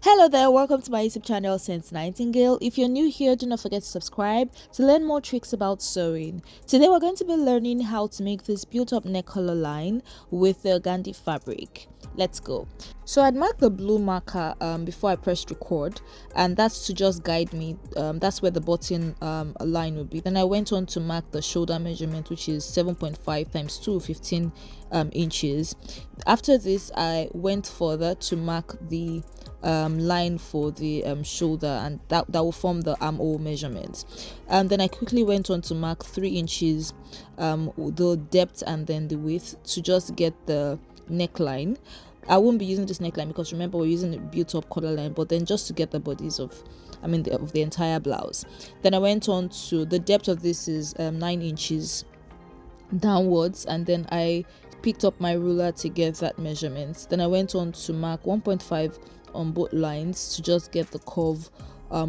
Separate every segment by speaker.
Speaker 1: Hello there, welcome to my YouTube channel Sense Nightingale. If you're new here, do not forget to subscribe to learn more tricks about sewing. Today we're going to be learning how to make this built-up neck collar line with the organdy fabric. Let's go. So I'd marked the blue marker before I pressed record, and that's to just guide me. That's where the button line will be. Then I went on to mark the shoulder measurement, which is 7.5 times 2, 15 inches. After this, I went further to mark the line for the shoulder, and that will form the armhole measurement. And then I quickly went on to mark 3 inches the depth and then the width to just get the neckline. I won't be using this neckline because remember we're using a built up collar line, but then just to get the bodies of the entire blouse. Then I went on to the depth of this is 9 inches downwards, and then I picked up my ruler to get that measurement. Then I went on to mark 1.5 on both lines to just get the curve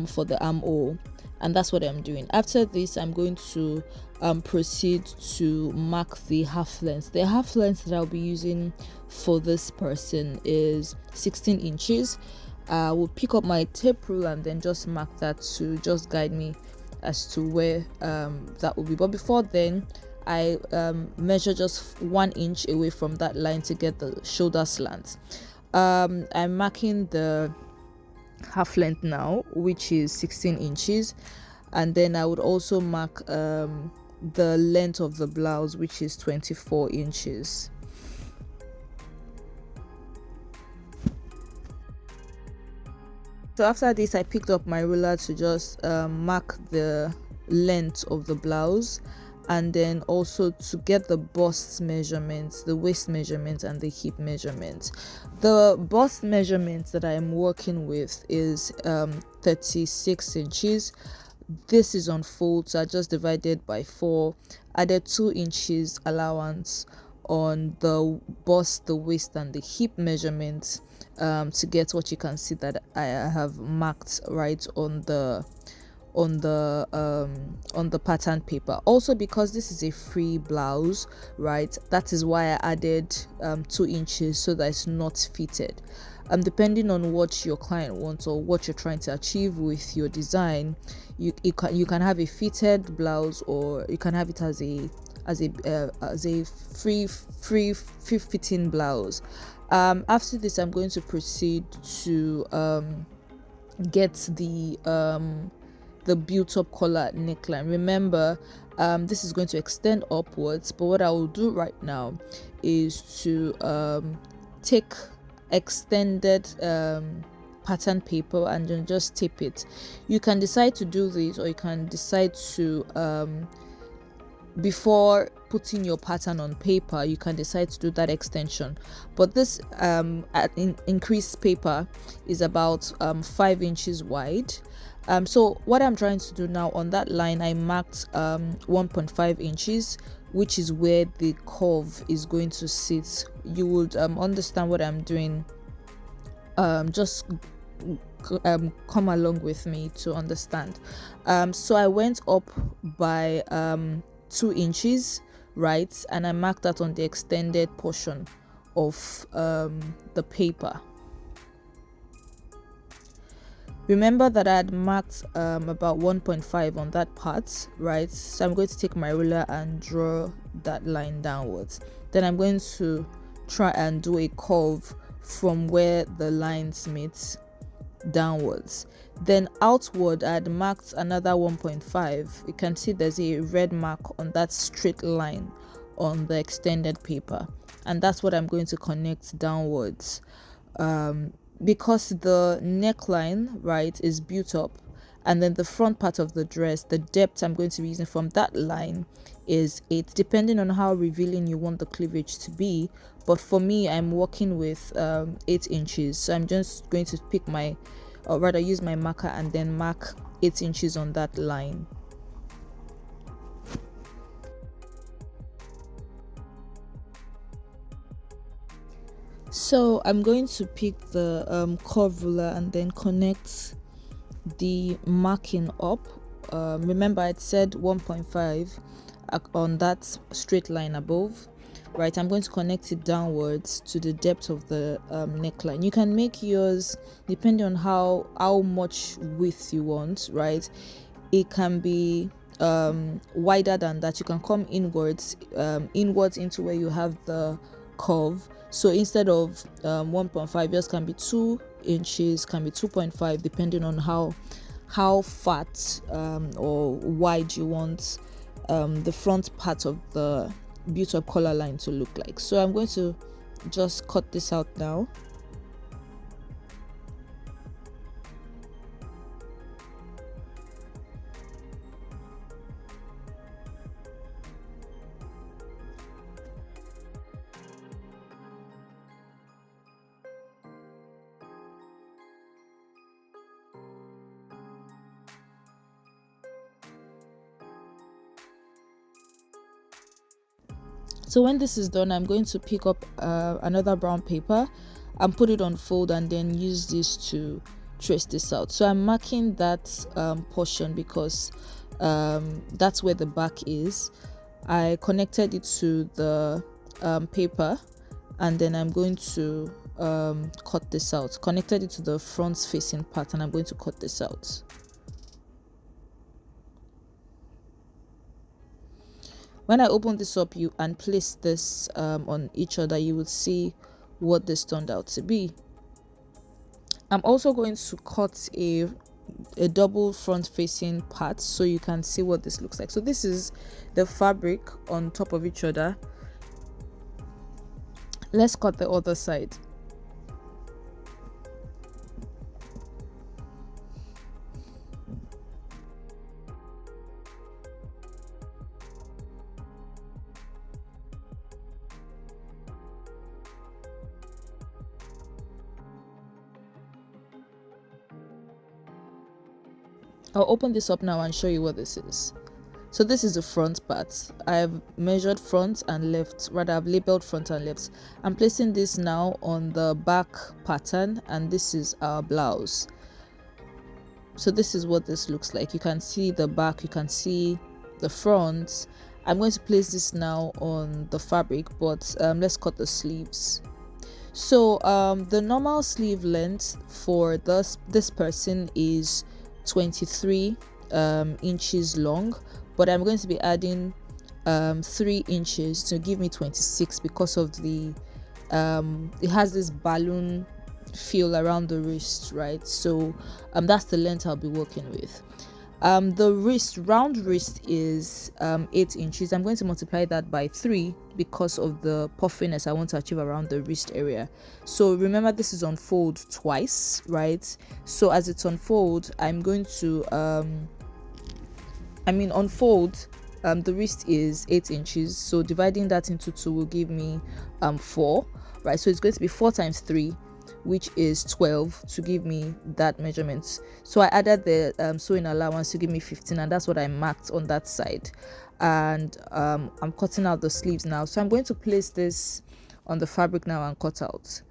Speaker 1: for the armhole, and that's what I'm doing. After this, I'm going to proceed to mark the half length. The half length that I'll be using for this person is 16 inches. I will pick up my tape rule and then just mark that to just guide me as to where that will be. But before then, I measure just 1 inch away from that line to get the shoulder slant. I'm marking the half length now, which is 16 inches, and then I would also mark the length of the blouse, which is 24 inches. So after this, I picked up my ruler to just mark the length of the blouse, and then also to get the bust measurements, the waist measurements, and the hip measurements. The bust measurements that I am working with is 36 inches. This is on fold, so I just divided by 4, added 2 inches allowance on the bust, the waist, and the hip measurements to get what you can see that I have marked right on the pattern paper. Also, because this is a free blouse, right, that is why I added 2 inches so that it's not fitted. Depending on what your client wants or what you're trying to achieve with your design, you can have a fitted blouse, or you can have it as a free fitting blouse. After this, I'm going to proceed to get the built up collar neckline. Remember, this is going to extend upwards, but what I will do right now is to take extended pattern paper and then just tape it. You can decide to do this, or you can decide to before putting your pattern on paper, you can decide to do that extension. But this increased paper is about 5 inches wide. So what I'm trying to do now, on that line I marked 1.5 inches, which is where the curve is going to sit. You would understand what I'm doing. Just come along with me to understand. So I went up by 2 inches, right, and I marked that on the extended portion of the paper. Remember that I had marked about 1.5 on that part, right? So I'm going to take my ruler and draw that line downwards. Then I'm going to try and do a curve from where the lines meet downwards. Then outward, I had marked another 1.5. You can see there's a red mark on that straight line on the extended paper, and that's what I'm going to connect downwards. Because the neckline, right, is built up, and then the front part of the dress, the depth I'm going to be using from that line is 8, depending on how revealing you want the cleavage to be. But for me, I'm working with 8 inches, so I'm just going to pick my, or rather use my marker and then mark 8 inches on that line. So I'm going to pick the curve ruler and then connect the marking up. Remember I said 1.5 on that straight line above. right, I'm going to connect it downwards to the depth of the neckline. You can make yours depending on how much width you want, right? It can be wider than that. You can come inwards into where you have the curve. So instead of 1.5, yours can be 2 inches, can be 2.5, depending on how fat or wide you want the front part of the built-up collar line to look like. So I'm going to just cut this out now. So when this is done, I'm going to pick up another brown paper and put it on fold, and then use this to trace this out. So I'm marking that portion because that's where the back is. I connected it to the paper, and then I'm going to cut this out. Connected it to the front facing part, and I'm going to cut this out. When I open this up and place this on each other, you would see what this turned out to be. I'm also going to cut a double front facing part so you can see what this looks like. So this is the fabric on top of each other. Let's cut the other side. I'll open this up now and show you what this is. So this is the front part. I've measured front and left, rather I've labeled front and left. I'm placing this now on the back pattern, and this is our blouse. So this is what this looks like. You can see the back, you can see the front. I'm going to place this now on the fabric, but let's cut the sleeves. So the normal sleeve length for this person is 23 inches long, but I'm going to be adding 3 inches to give me 26 because of the it has this balloon feel around the wrist, right? So that's the length I'll be working with. The round wrist is 8 inches. I'm going to multiply that by 3 because of the puffiness I want to achieve around the wrist area. So remember, this is unfold twice, right? So as it's unfold, I'm going to unfold, the wrist is 8 inches, so dividing that into 2 will give me 4, right? So it's going to be 4 times 3, which is 12, to give me that measurement. So I added the sewing allowance to give me 15, and that's what I marked on that side. And I'm cutting out the sleeves now. So I'm going to place this on the fabric now and cut out.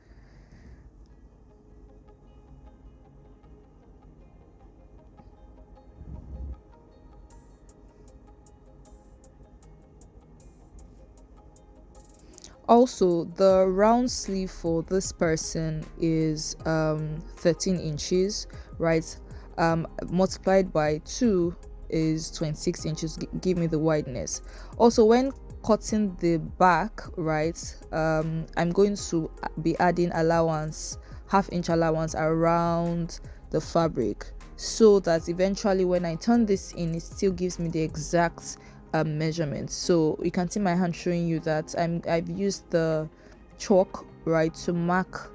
Speaker 1: Also, the round sleeve for this person is 13 inches, right? Multiplied by 2 is 26 inches. Give me the wideness. Also, when cutting the back, right, I'm going to be adding allowance, half-inch allowance around the fabric, so that eventually when I turn this in, it still gives me the exact measurement. So you can see my hand showing you that I've used the chalk, right, to mark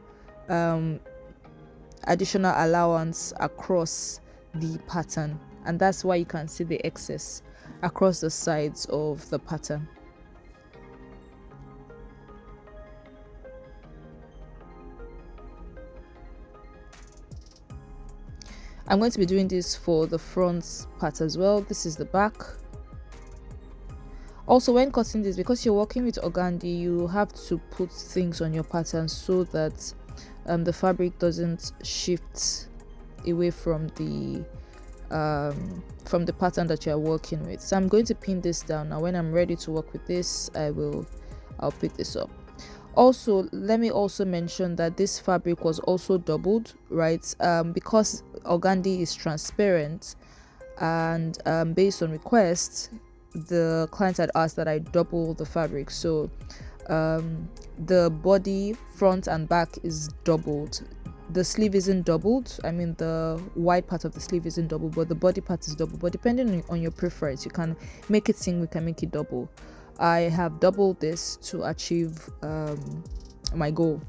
Speaker 1: additional allowance across the pattern, and that's why you can see the excess across the sides of the pattern. I'm going to be doing this for the front part as well. This is the back. Also, when cutting this, because you're working with organdy, you have to put things on your pattern so that the fabric doesn't shift away from the pattern that you're working with. So I'm going to pin this down now. When I'm ready to work with this, I will I'll pick this up. Also, let me also mention that this fabric was also doubled, right? Because organdy is transparent, and based on requests, the client had asked that I double the fabric. So the body, front and back, is doubled. The sleeve isn't doubled. I mean, the wide part of the sleeve isn't double, but the body part is double. But depending on your preference, you can make it single, we can make it double. I have doubled this to achieve my goal.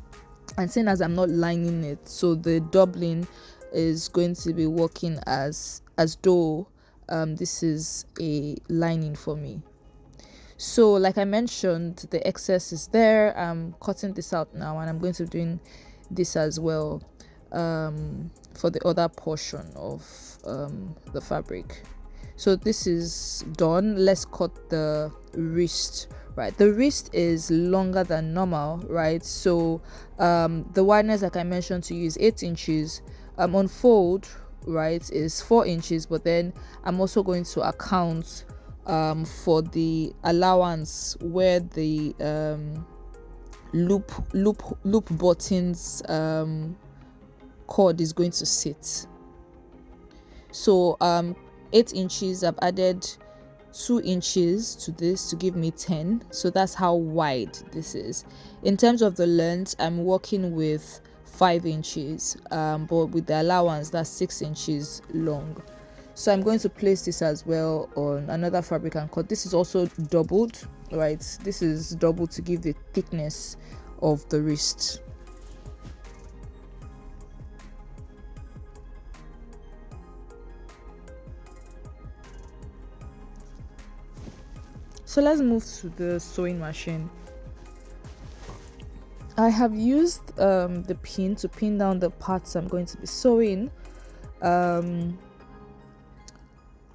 Speaker 1: And seeing as I'm not lining it, so the doubling is going to be working as though this is a lining for me. So like I mentioned, the excess is there. I'm cutting this out now, and I'm going to be doing this as well for the other portion of the fabric. So this is done. Let's cut the wrist. Right, the wrist is longer than normal, right? So the wideness, like I mentioned to you, is 8 inches. On fold, right, is 4 inches, but then I'm also going to account for the allowance where the loop buttons cord is going to sit. So 8 inches, I've added 2 inches to this to give me 10. So that's how wide this is. In terms of the length, I'm working with 5 inches, but with the allowance, that's 6 inches long. So I'm going to place this as well on another fabric and cut. This is also doubled, right? This is doubled to give the thickness of the wrist. So let's move to the sewing machine. I have used the pin to pin down the parts I'm going to be sewing. I'm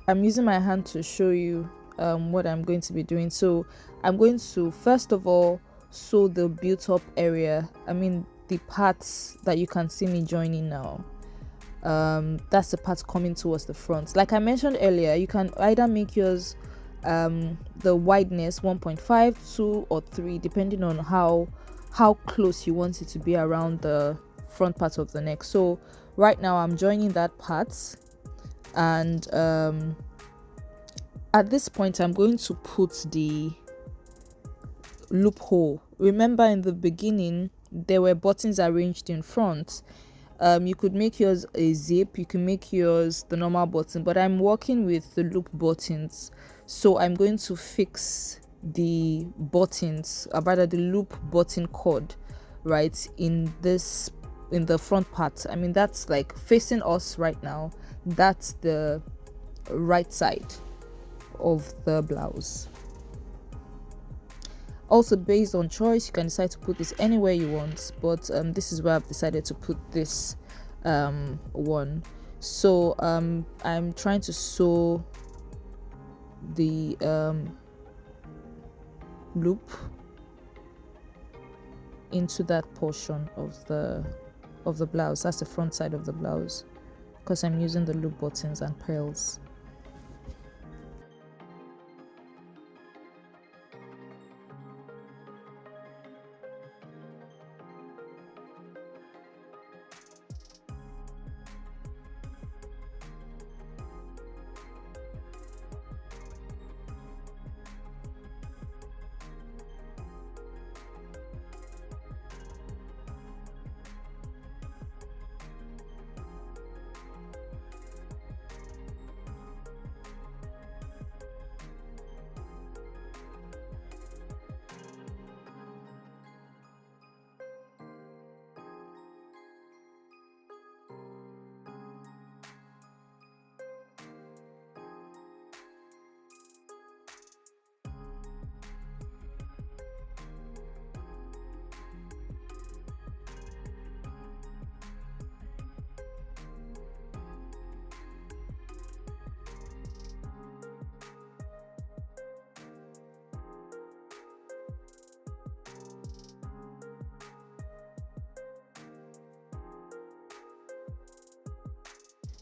Speaker 1: using my hand to show you what I'm going to be doing. So I'm going to first of all sew the built up area, I mean the parts that you can see me joining now. That's the part coming towards the front. Like I mentioned earlier, you can either make yours the wideness 1.5, 2 or 3, depending on how close you want it to be around the front part of the neck. So right now I'm joining that part, and at this point I'm going to put the loophole. Remember, in the beginning there were buttons arranged in front. You could make yours a zip, you can make yours the normal button, but I'm working with the loop buttons. So I'm going to fix the buttons, or rather the loop button cord, right, in the front part. I mean, that's like facing us right now. That's the right side of the blouse. Also, based on choice, you can decide to put this anywhere you want, but this is where I've decided to put this one. So I'm trying to sew the loop into that portion of the blouse. That's the front side of the blouse, because I'm using the loop buttons and pearls.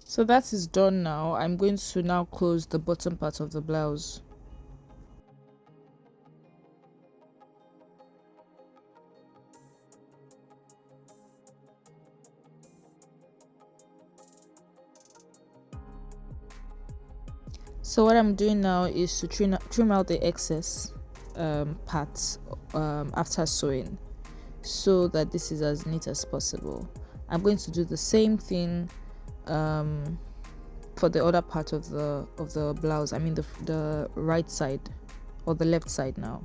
Speaker 1: So that is done now. I'm going to now close the bottom part of the blouse. So what I'm doing now is to trim out the excess parts after sewing, so that this is as neat as possible. I'm going to do the same thing for the other part of the blouse. I mean the right side or the left side now.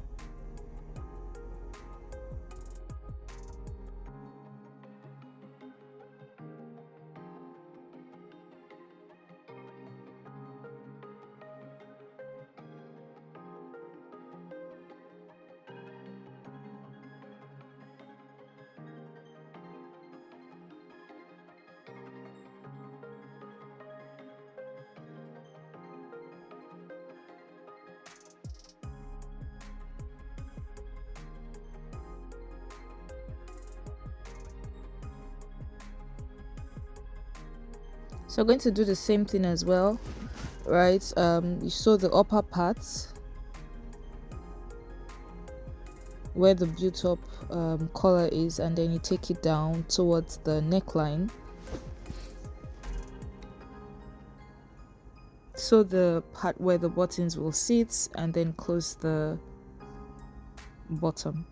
Speaker 1: So I'm going to do the same thing as well, right? You sew the upper parts where the built-up collar is, and then you take it down towards the neckline. Sew the part where the buttons will sit, and then close the bottom.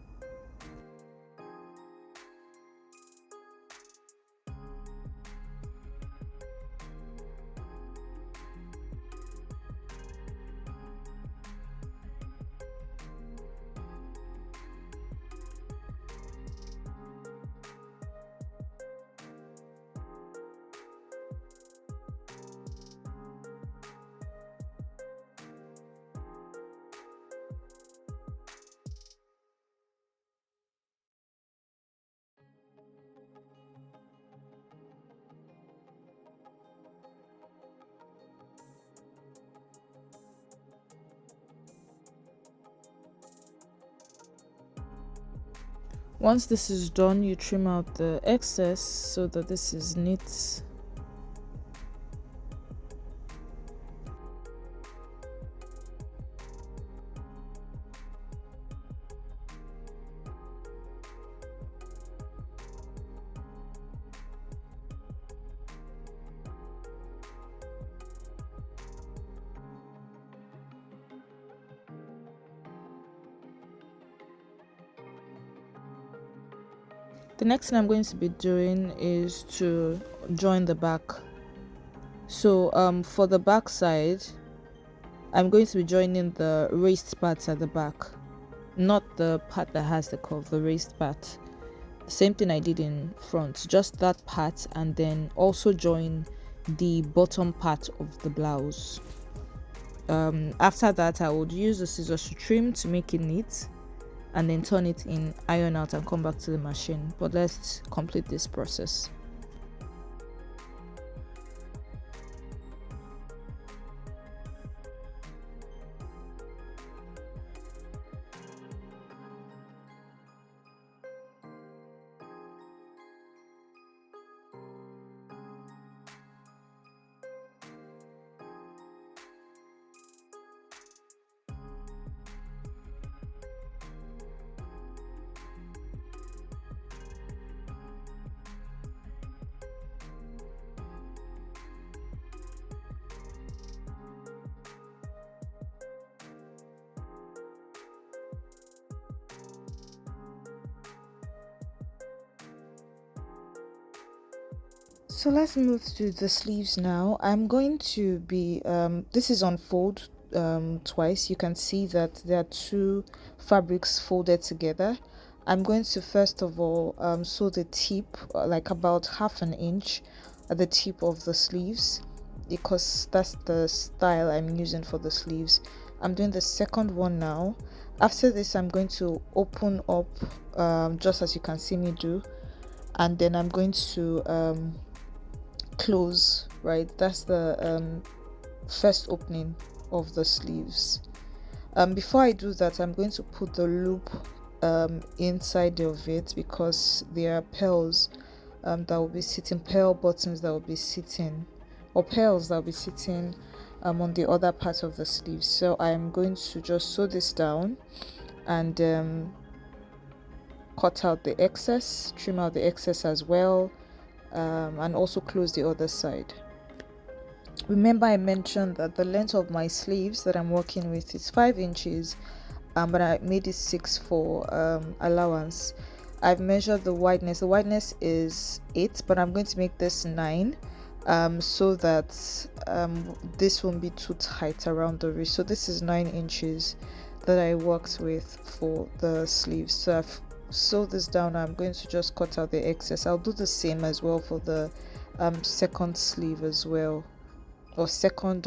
Speaker 1: Once this is done, you trim out the excess so that this is neat. The next thing I'm going to be doing is to join the back. So for the back side, I'm going to be joining the raised parts at the back, not the part that has the curve, the raised part. Same thing I did in front, just that part, and then also join the bottom part of the blouse. After that, I would use the scissors to trim to make it neat, and then turn it in, iron out, and come back to the machine. But let's complete this process. So let's move to the sleeves now. I'm going to be this is on fold twice. You can see that there are two fabrics folded together. I'm going to first of all sew the tip like about 1/2 inch at the tip of the sleeves, because that's the style I'm using for the sleeves. I'm doing the second one now. After this, I'm going to open up just as you can see me do, and then I'm going to close, right? That's the first opening of the sleeves. Before I do that, I'm going to put the loop inside of it, because there are pearls that will be sitting, pearl buttons that will be sitting, or pearls that will be sitting on the other part of the sleeve. So I'm going to just sew this down and cut out the excess, trim out the excess as well, and also close the other side. Remember I mentioned that the length of my sleeves that I'm working with is 5 inches, but I made it 6 for allowance. I've measured the wideness is 8, but I'm going to make this 9, so that this won't be too tight around the wrist. So this is 9 inches that I worked with for the sleeves. So I've sewed this down. I'm going to just cut out the excess. I'll do the same as well for the second sleeve as well, or second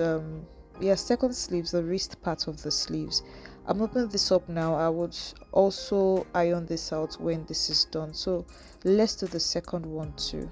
Speaker 1: second sleeves, the wrist part of the sleeves. I'm opening this up now. I would also iron this out when this is done, so let's do the second one too.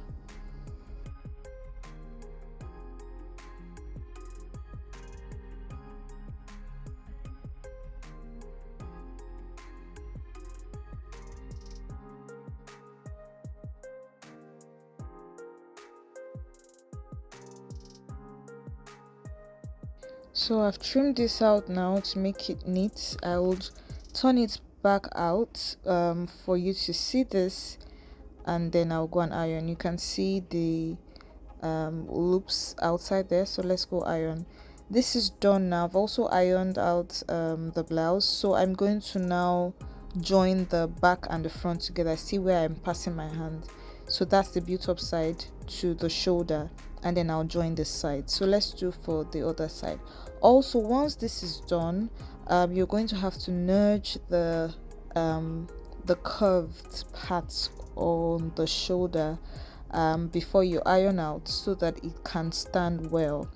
Speaker 1: So I've trimmed this out now to make it neat. I would turn it back out for you to see this, and then I'll go and iron. You can see the loops outside there, so let's go iron. This is done now. I've also ironed out the blouse, so I'm going to now join the back and the front together. See where I'm passing my hand? So that's the built up side to the shoulder, and then I'll join this side. So let's do for the other side. Also, once this is done, you're going to have to nudge the curved parts on the shoulder before you iron out, so that it can stand well.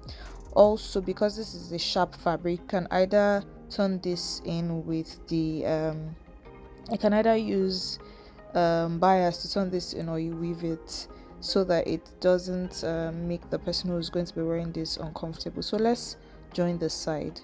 Speaker 1: Also, because this is a sharp fabric, you can either turn this in with the you can either use bias to turn this in, or you weave it so that it doesn't make the person who's going to be wearing this uncomfortable. So let's join the side.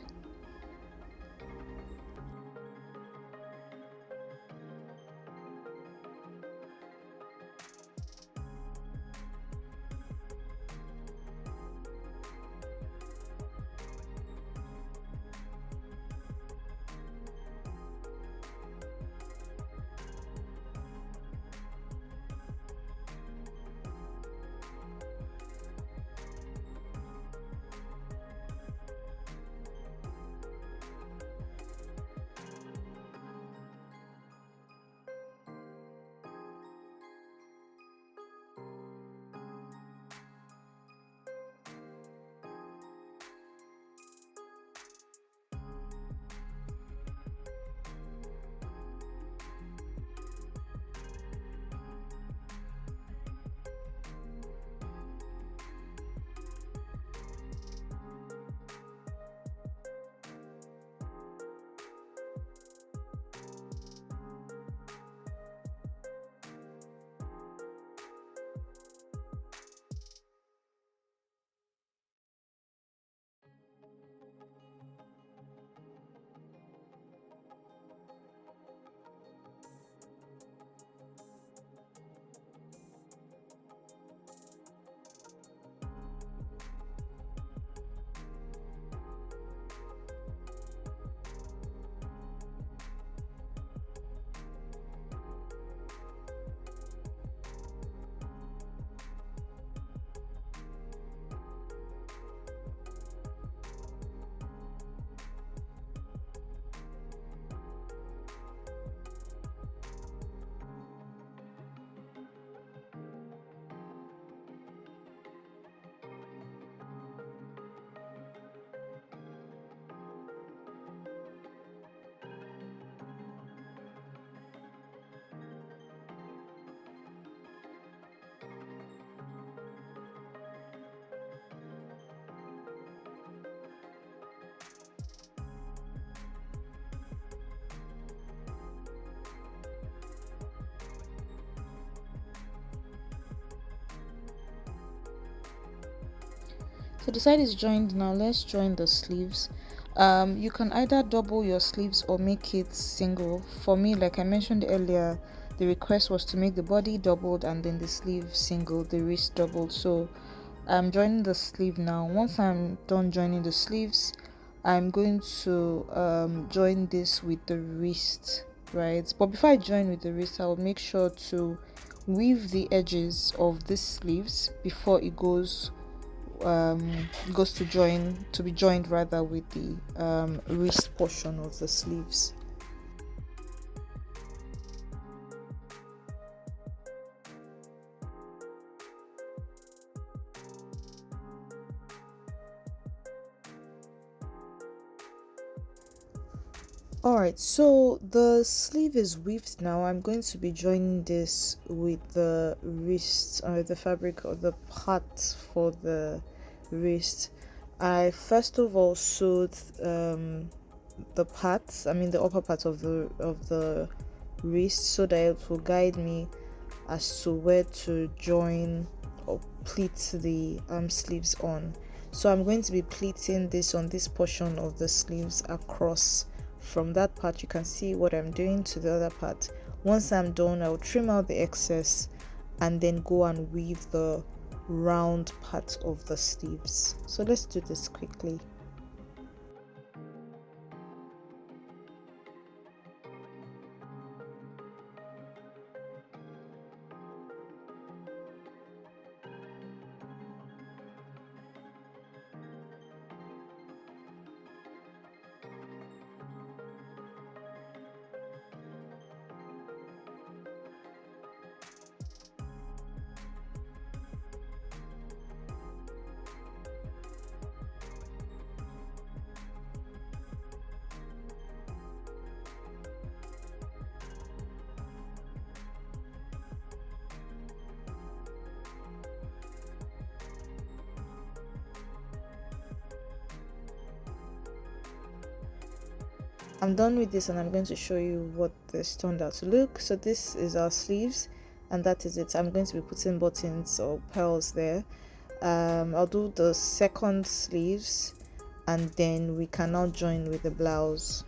Speaker 1: So the side is joined now. Let's join the sleeves. You can either double your sleeves or make it single. For me, like I mentioned earlier, the request was to make the body doubled and then the sleeve single, the wrist doubled. So I'm joining the sleeve now. Once I'm done joining the sleeves, I'm going to join this with the wrist, right? But before I join with the wrist, I will make sure to weave the edges of these sleeves before it goes goes to join to be joined rather with the wrist portion of the sleeves. Alright, so the sleeve is weaved now. I'm going to be joining this with the wrist, or the fabric or the part for the wrist. I first of all sewed the parts, I mean the upper part of the wrist, so that it will guide me as to where to join or pleat the sleeves on. So I'm going to be pleating this on this portion of the sleeves across. From that part you can see what I'm doing to the other part. Once I'm done, I'll trim out the excess and then go and weave the round part of the sleeves. So let's do this quickly. I'm done with this and I'm going to show you what this turned out to look. So this is our sleeves and that is it. I'm going to be putting buttons or pearls there. I'll do the second sleeves and then we can now join with the blouse.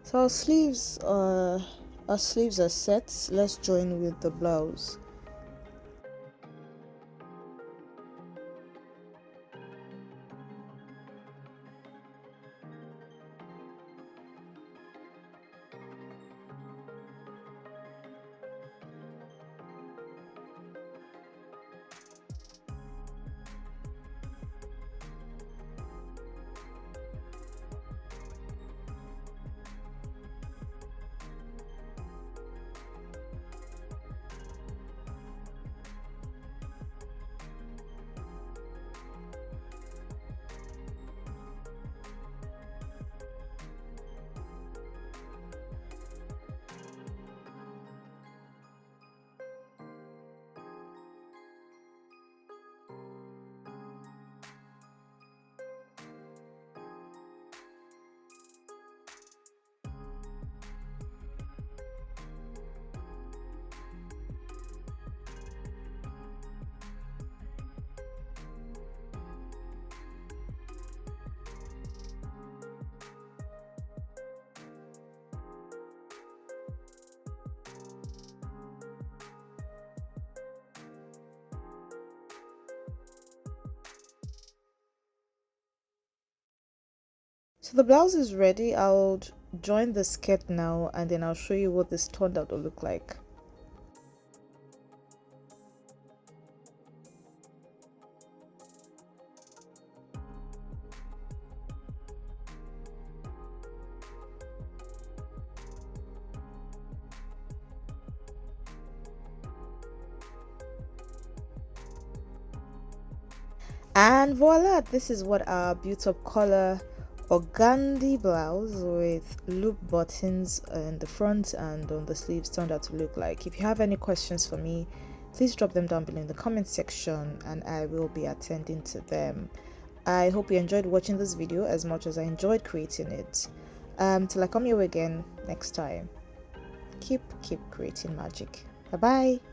Speaker 1: So our sleeves are set. Let's join with the blouse. So the blouse is ready. I'll join the skirt now and then I'll show you what this turned out to look like. And voila, this is what our built up collar organdy blouse with loop buttons in the front and on the sleeves turned out to look like. If you have any questions for me, please drop them down below in the comment section and I will be attending to them. I hope you enjoyed watching this video as much as I enjoyed creating it. Till I come your way again next time, keep creating magic. Bye bye.